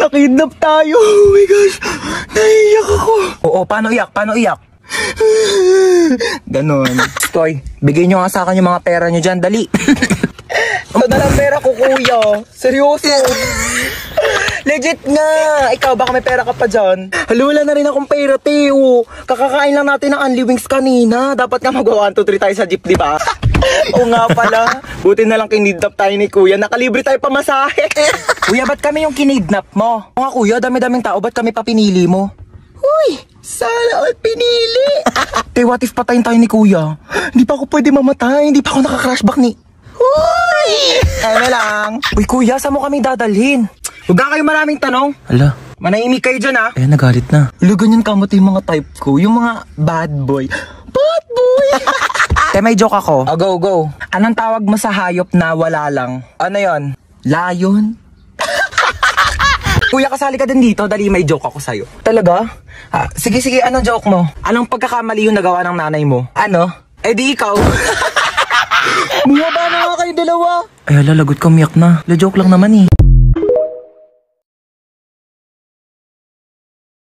Nakidnap tayo. Oh my gosh. Naiiyak ako. Oo, paano iyak? Paano iyak? Ganon. Toy, bigay nyo nga sa akin yung mga pera nyo dyan, dali. Ito na lang pera ko, kuya. Seryoso. Legit nga. Ikaw, baka may pera ka pa dyan. Hala, wala na rin akong pera, Teo. Kakakain lang natin ng Unli Wings kanina. Dapat nga mag-1, 2, 3 tayo sa jeep, di ba? Oo nga pala. Buti na lang kinidnap tayo ni kuya. Nakalibre tayo pamasahe. Kuya, ba't kami yung kinidnap mo? O nga kuya, dami-daming tao, ba't kami pa pinili mo? Uy, sana all pinili. Te, what if patayin tayo ni kuya? Hindi pa ako pwede mamatay, hindi pa ako naka-crashback ni... Uy! Ano lang? Uy kuya, saan mo kami dadalhin? Huwag na kayo maraming tanong. Hala, Manahimik kayo dyan, ha? eh nagalit na. Hala, ganyan kamot yung mga type ko. Yung mga bad boy. Bad boy! Te, may joke ako. Oh, go, go. Anong tawag mo sa hayop na wala lang? Ano yon? Lion? Kuya, kasali ka din dito, dali may joke ako sa'yo. Talaga? Sige, anong joke mo? Anong pagkakamali yung nagawa ng nanay mo? Ano? Eh di ikaw. Bumaba na nga kayo dalawa. Ay, lalagot ka, umiyak na. La joke lang naman eh.